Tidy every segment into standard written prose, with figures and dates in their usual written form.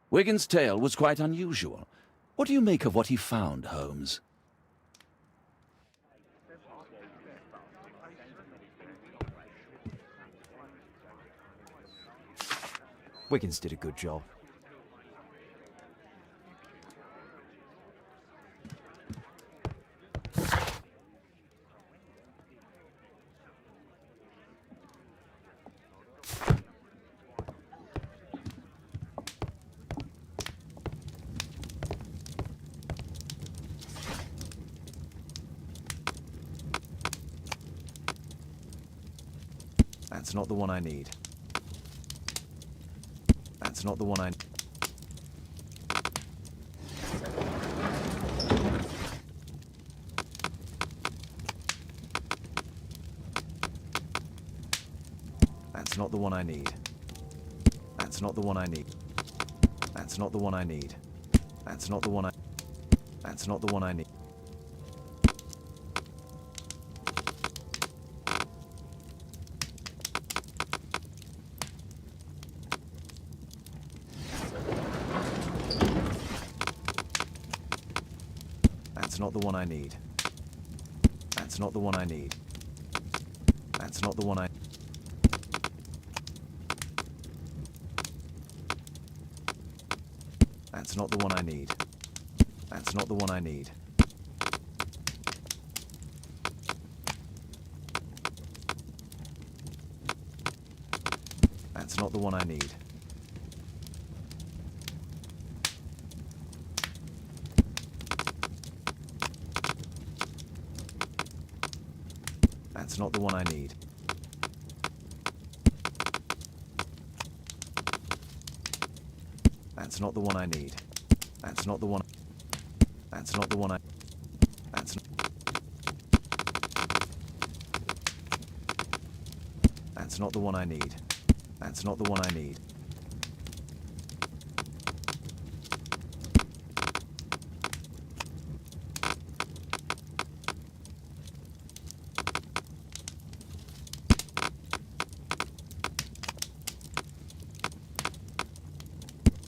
Wigan's tale was quite unusual. What do you make of what he found, Holmes? Wiggins did a good job. That's not the one I need. That's not the one I... That's not the one I need. That's not the one I need. That's not the one I need. That's not the one I... That's not the one I need. That's not the one I need. That's not the one I need. That's not the one I... That's not the one I need. That's not the one I need. That's not the one I need. That's not the one I need. That's not the one I need. That's not the one. That's not the one I... That's not... That's not the one I need. That's not the one I need.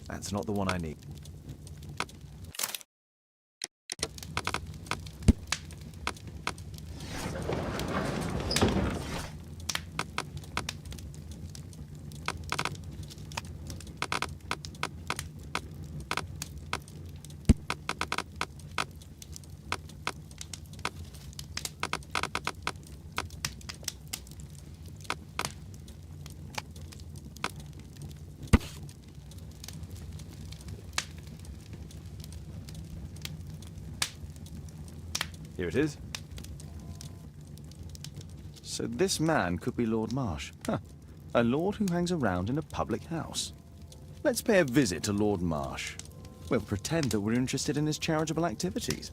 That's not the one I need. Here it is. So this man could be Lord Marsh. Huh. A lord who hangs around in a public house. Let's pay a visit to Lord Marsh. We'll pretend that we're interested in his charitable activities.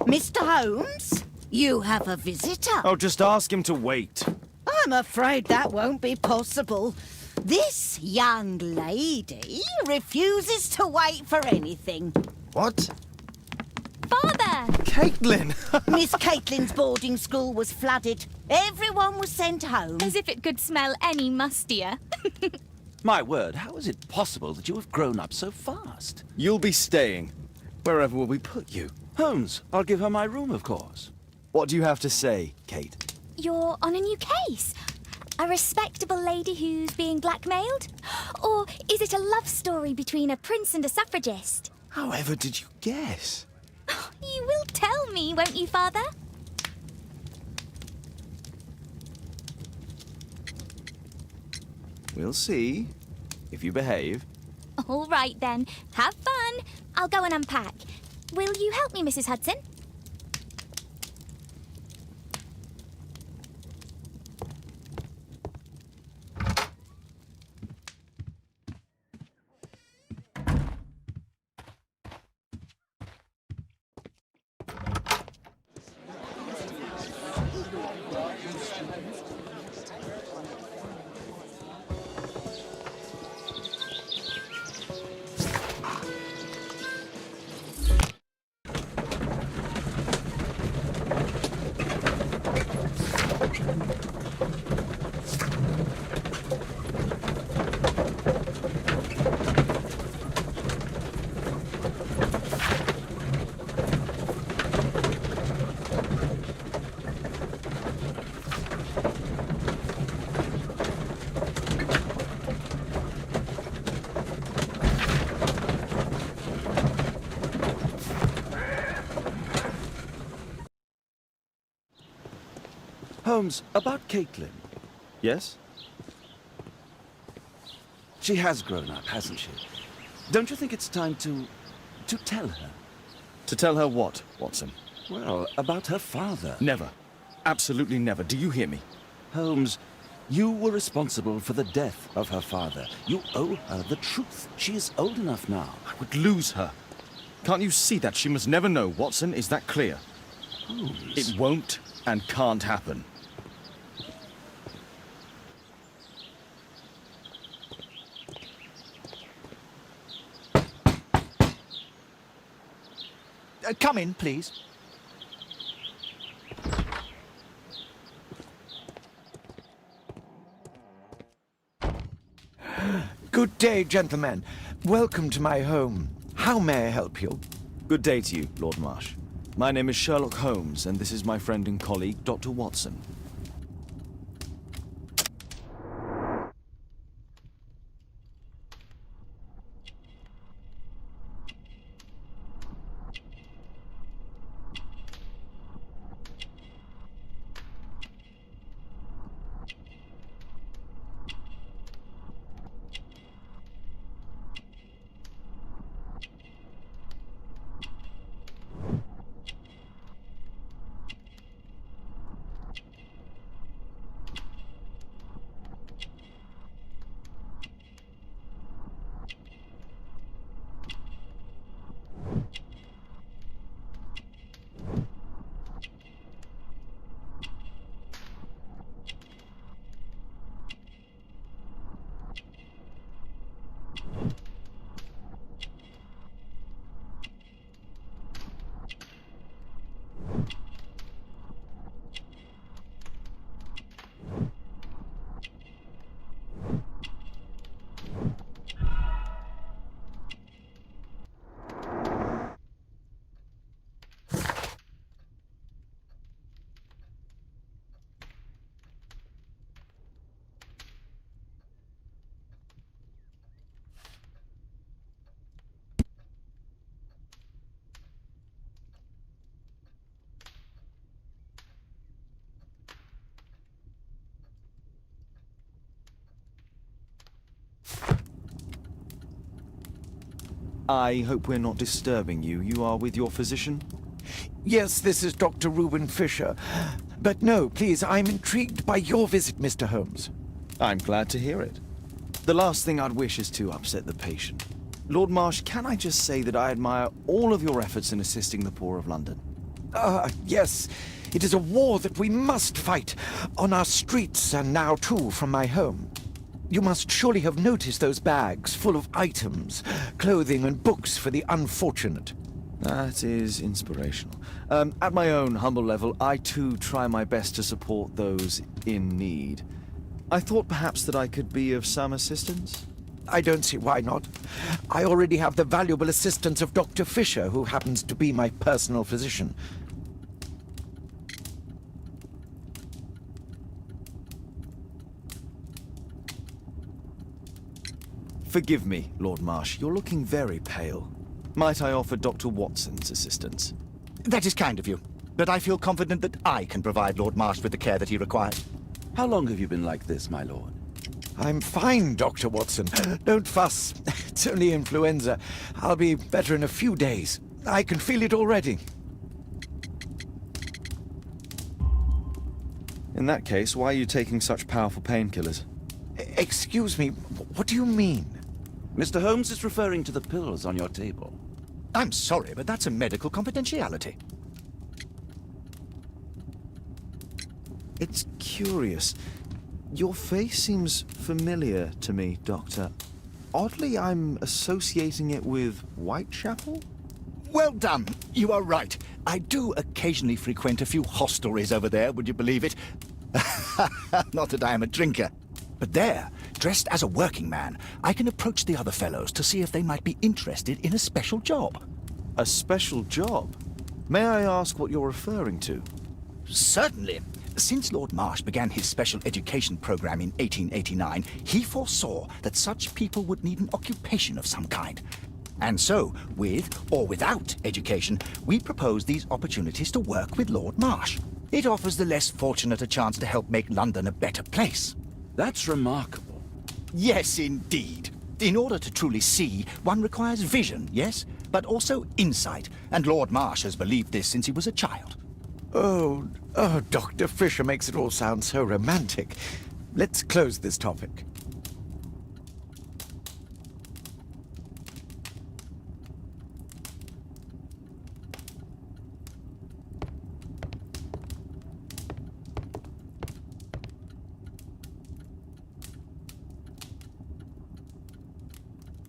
Mr. Holmes, you have a visitor. Oh, just ask him to wait. I'm afraid that won't be possible. This young lady refuses to wait for anything. What? Father! Кейтлін! Miss Caitlin's boarding school was flooded. Everyone was sent home. As if it could smell any mustier. My word, how is it possible that you have grown up so fast? You'll be staying. Wherever will we put you? Holmes, I'll give her my room, of course. What do you have to say, Kate? You're on a new case. A respectable lady who's being blackmailed? Or is it a love story between a prince and a suffragist? However did you guess? You will tell me, won't you, Father? We'll see, if you behave. All right, then. Have fun. I'll go and unpack. Will you help me, Mrs. Hudson? Holmes, about Кейтлін. Yes? She has grown up, hasn't she? Don't you think it's time to tell her? To tell her what, Watson? Well, about her father. Never. Absolutely never. Do you hear me? Holmes, you were responsible for the death of her father. You owe her the truth. She is old enough now. I would lose her. Can't you see that? She must never know, Watson. Is that clear? Holmes. It won't and can't happen. Come in, please. Good day, gentlemen. Welcome to my home. How may I help you? Good day to you, Lord Marsh. My name is Sherlock Holmes, and this is my friend and colleague, Dr. Watson. I hope we're not disturbing you. You are with your physician? Yes, this is Dr. Reuben Fisher. But no, please, I'm intrigued by your visit, Mr. Holmes. I'm glad to hear it. The last thing I'd wish is to upset the patient. Lord Marsh, can I just say that I admire all of your efforts in assisting the poor of London? Yes. It is a war that we must fight on our streets and now, too, from my home. You must surely have noticed those bags full of items, clothing and books for the unfortunate. That is inspirational. At my own humble level, I too try my best to support those in need. I thought perhaps that I could be of some assistance. I don't see why not. I already have the valuable assistance of Dr. Fisher, who happens to be my personal physician. Forgive me, Lord Marsh, you're looking very pale. Might I offer Dr. Watson's assistance? That is kind of you, but I feel confident that I can provide Lord Marsh with the care that he requires. How long have you been like this, my lord? I'm fine, Dr. Watson. Don't fuss. It's only influenza. I'll be better in a few days. I can feel it already. In that case, why are you taking such powerful painkillers? Excuse me, what do you mean? Mr. Holmes is referring to the pills on your table. I'm sorry, but that's a medical confidentiality. It's curious. Your face seems familiar to me, Doctor. Oddly, I'm associating it with Whitechapel? Well done. You are right. I do occasionally frequent a few hostelries over there, would you believe it? Not that I am a drinker. But there, dressed as a working man, I can approach the other fellows to see if they might be interested in a special job. A special job? May I ask what you're referring to? Certainly. Since Lord Marsh began his special education program in 1889, he foresaw that such people would need an occupation of some kind. And so, with or without education, we propose these opportunities to work with Lord Marsh. It offers the less fortunate a chance to help make London a better place. That's remarkable. Yes, indeed. In order to truly see, one requires vision, yes? But also insight. And Lord Marsh has believed this since he was a child. Oh, Dr. Fisher makes it all sound so romantic. Let's close this topic.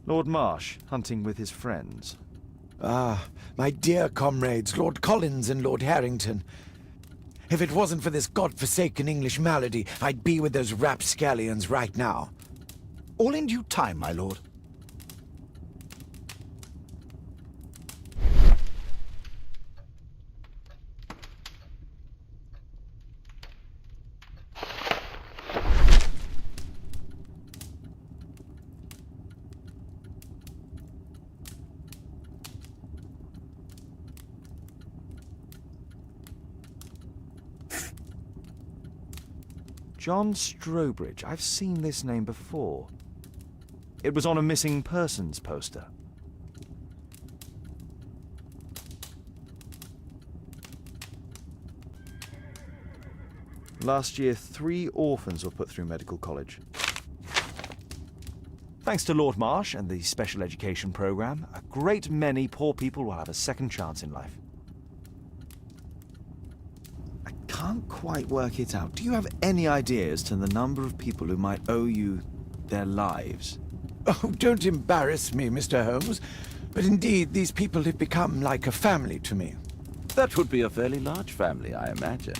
Lord Marsh, hunting with his friends. Ah, my dear comrades, Lord Collins and Lord Harrington. If it wasn't for this godforsaken English malady, I'd be with those rapscallions right now. All in due time, my lord. John Strobridge. I've seen this name before. It was on a missing persons poster. Last year, 3 orphans were put through medical college. Thanks to Lord Marsh and the special education program, a great many poor people will have a second chance in life. I can't quite work it out. Do you have any ideas to the number of people who might owe you their lives? Oh, don't embarrass me, Mr. Holmes. But indeed, these people have become like a family to me. That would be a fairly large family, I imagine.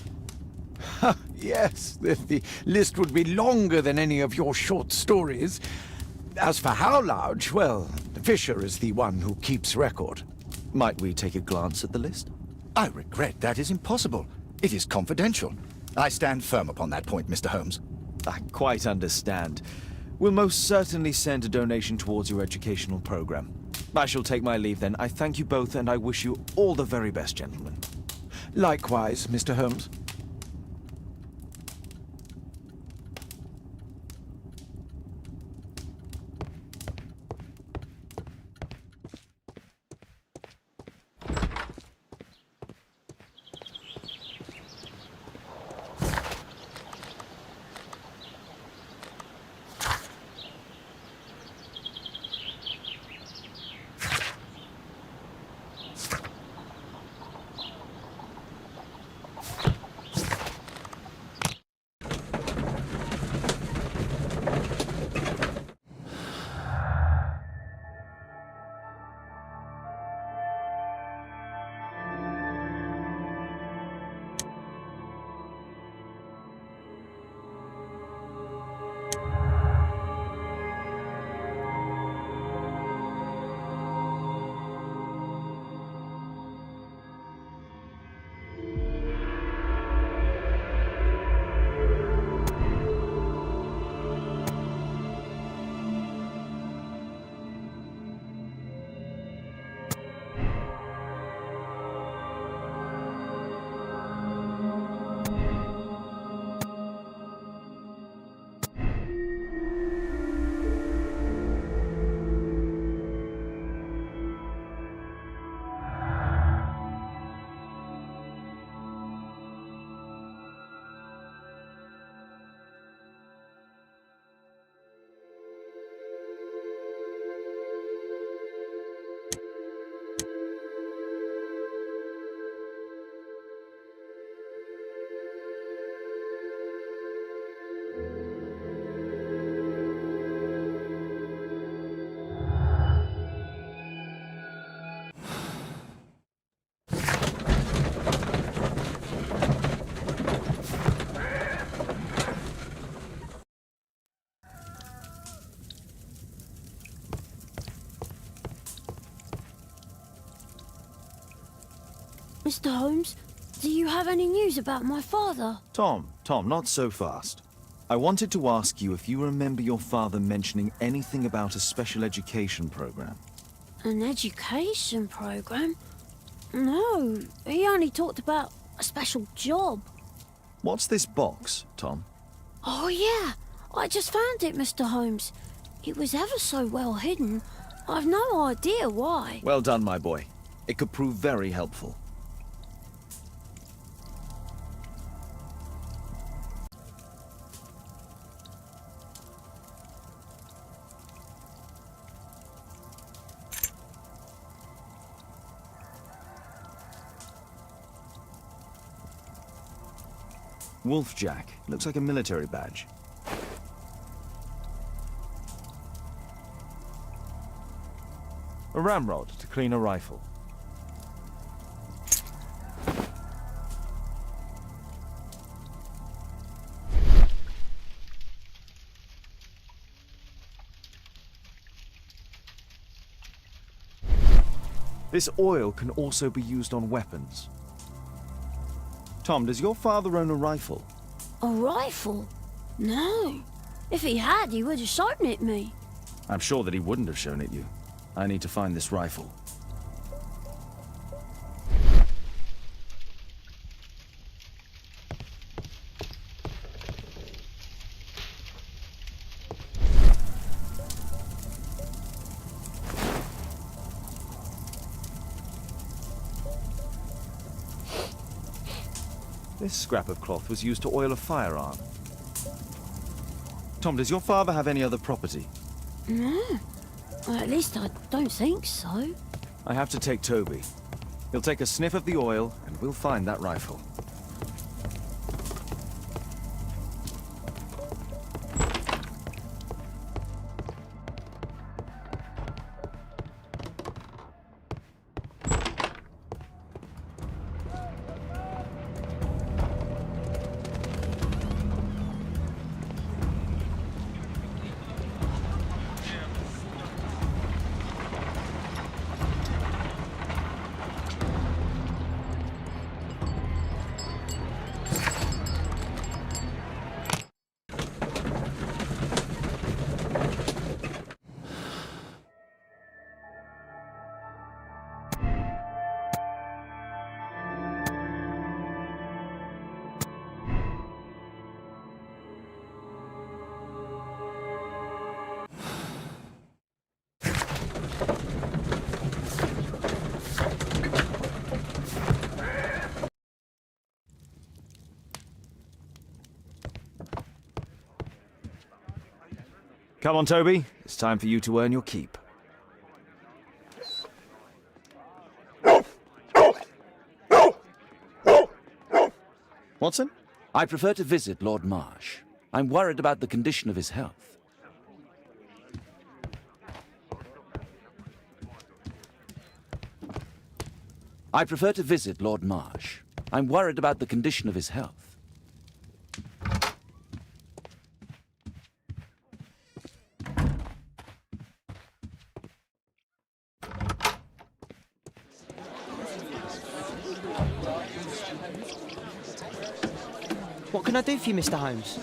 Yes, the list would be longer than any of your short stories. As for how large, well, Fisher is the one who keeps record. Might we take a glance at the list? I regret that is impossible. It is confidential. I stand firm upon that point, Mr. Holmes. I quite understand. We'll most certainly send a donation towards your educational program. I shall take my leave then. I thank you both and I wish you all the very best, gentlemen. Likewise, Mr. Holmes. Mr. Holmes, do you have any news about my father? Tom, not so fast. I wanted to ask you if you remember your father mentioning anything about a special education program. An education program? No, he only talked about a special job. What's this box, Tom? Oh, yeah. I just found it, Mr. Holmes. It was ever so well hidden. I've no idea why. Well done, my boy. It could prove very helpful. Wolf Jack. Looks like a military badge. A ramrod to clean a rifle. This oil can also be used on weapons. Tom, does your father own a rifle? A rifle? No. If he had, he would have shown it me. I'm sure that he wouldn't have shown it you. I need to find this rifle. This scrap of cloth was used to oil a firearm. Tom, does your father have any other property? No. Well, at least I don't think so. I have to take Toby. He'll take a sniff of the oil, and we'll find that rifle. Come on, Toby. It's time for you to earn your keep. Watson? I prefer to visit Lord Marsh. I'm worried about the condition of his health. I prefer to visit Lord Marsh. I'm worried about the condition of his health. What can I do for you, Mr. Holmes?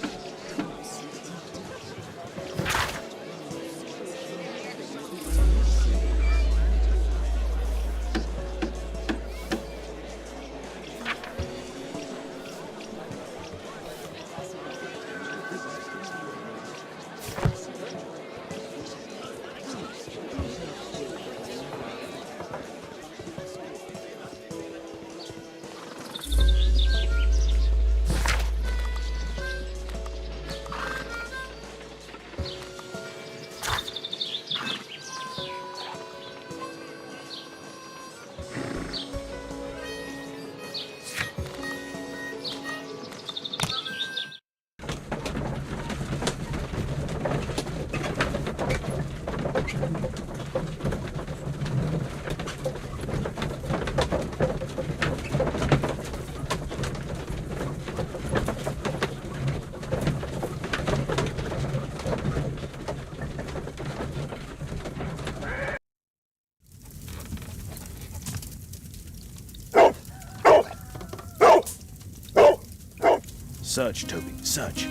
Search, Toby, search.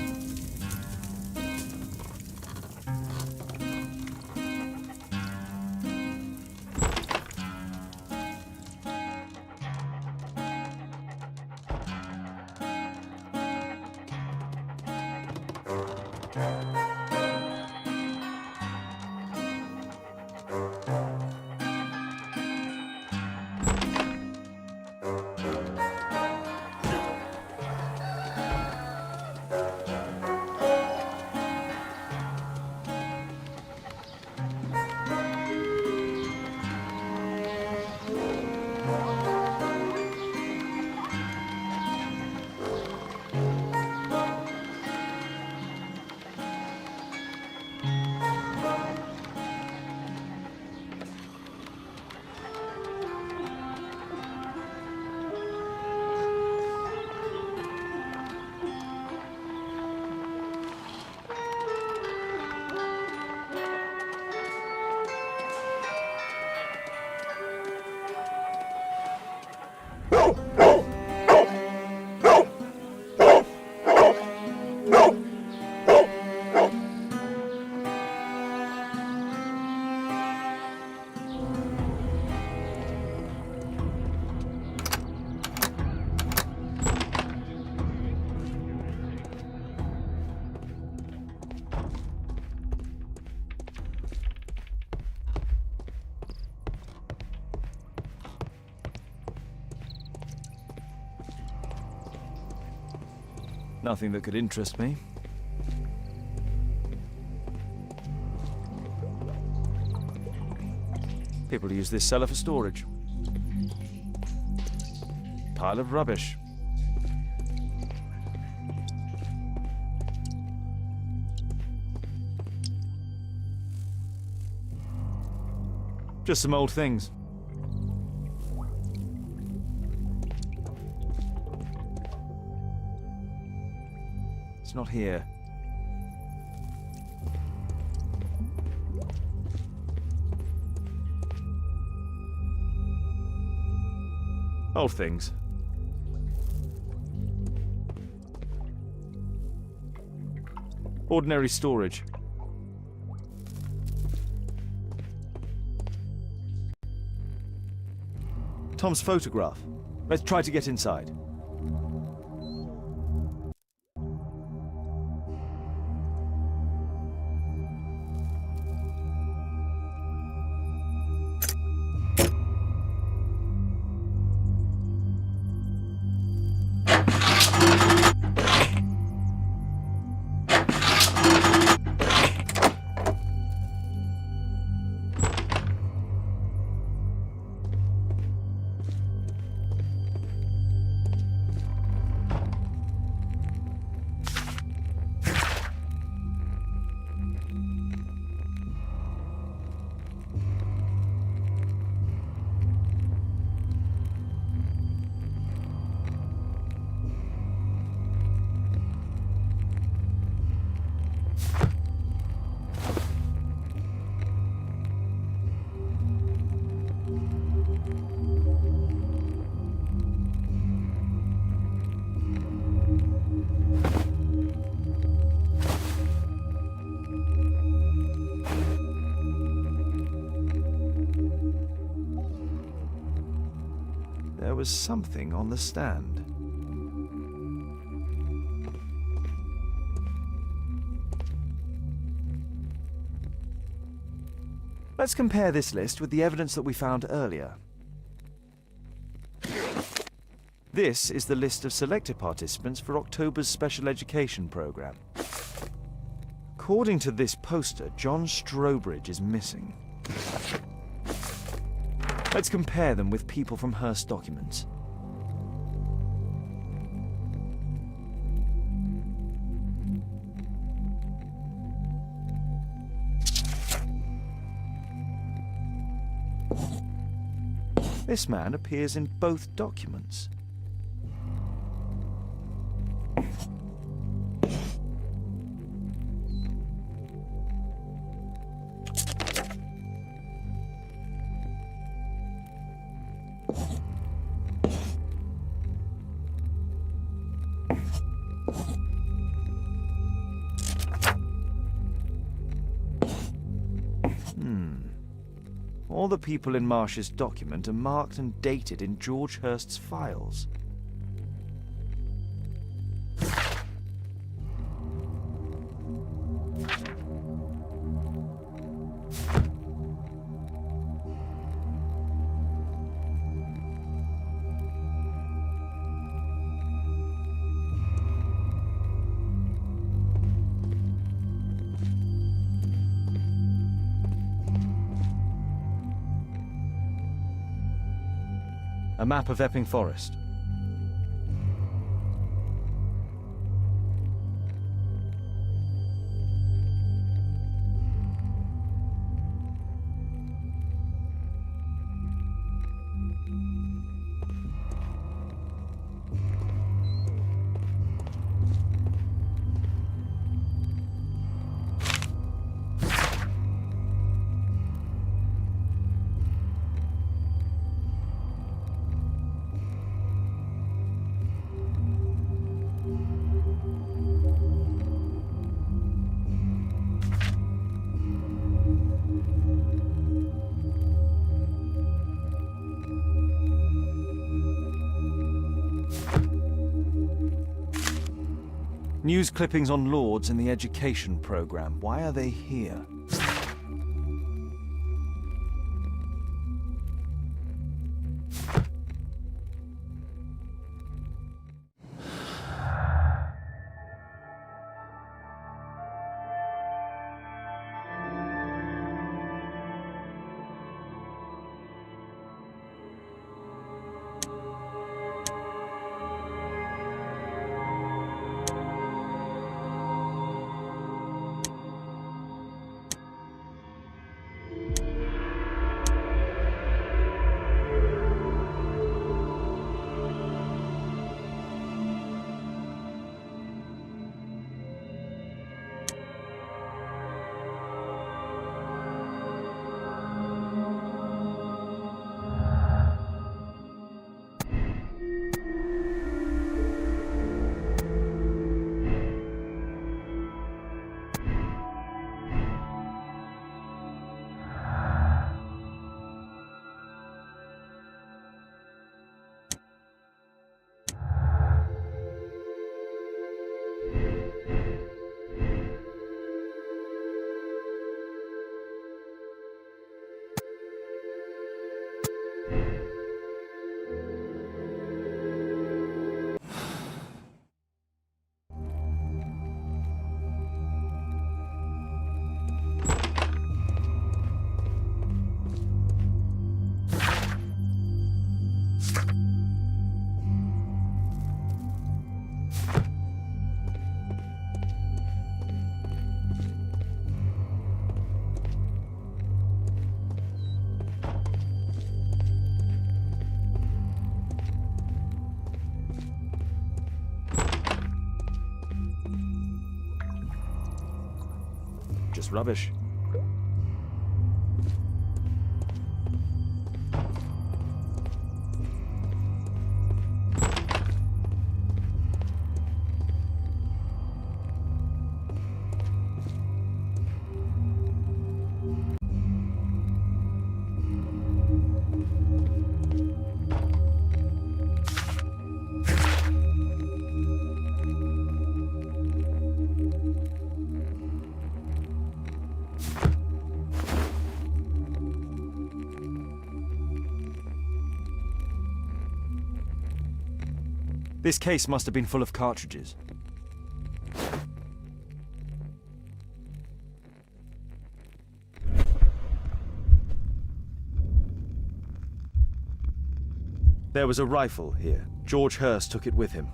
Nothing that could interest me. People use this cellar for storage. Pile of rubbish. Just some old things. It's not here. Old things. Ordinary storage. Tom's photograph. Let's try to get inside. There was something on the stand. Let's compare this list with the evidence that we found earlier. This is the list of selected participants for October's special education program. According to this poster, John Strobridge is missing. Let's compare them with people from Hearst documents. This man appears in both documents. All the people in Marsh's document are marked and dated in George Hurst's files. A map of Epping Forest. News clippings on Lords in the education program. Why are they here? rubbish. This case must have been full of cartridges. There was a rifle here. George Hurst took it with him.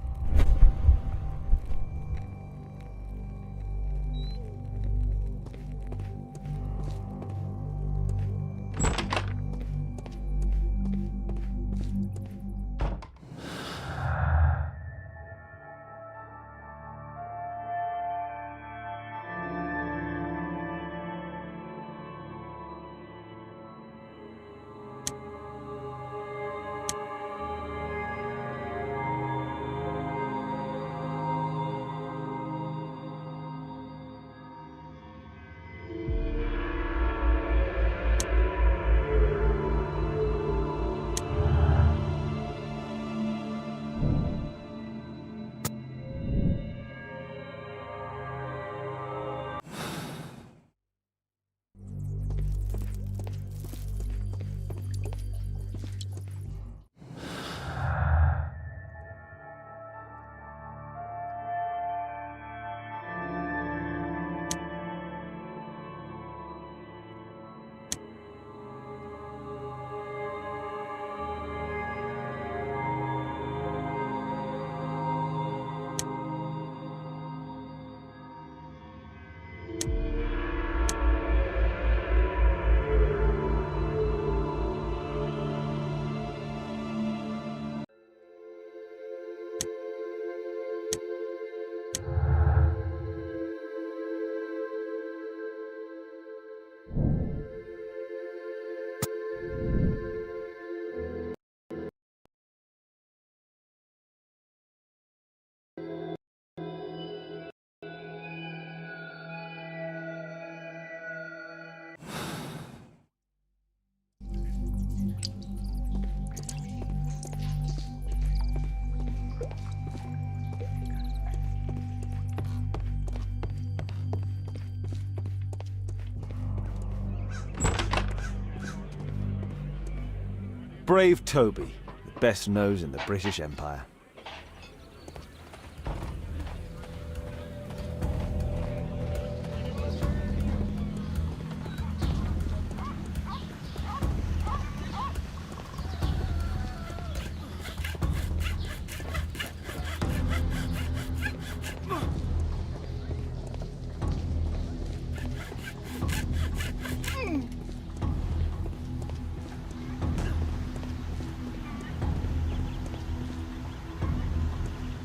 Brave Toby, the best nose in the British Empire.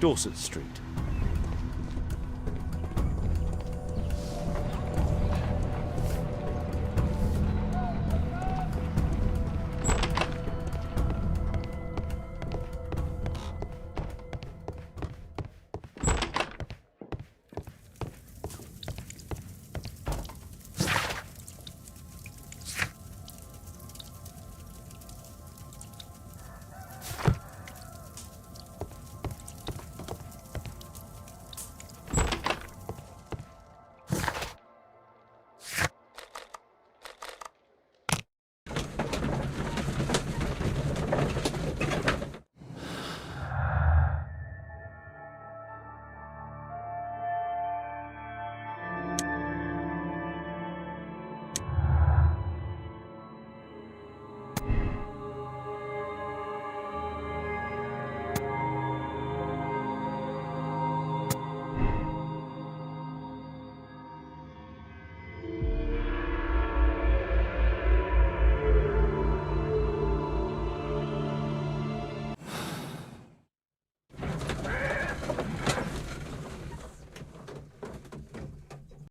Dorset Street.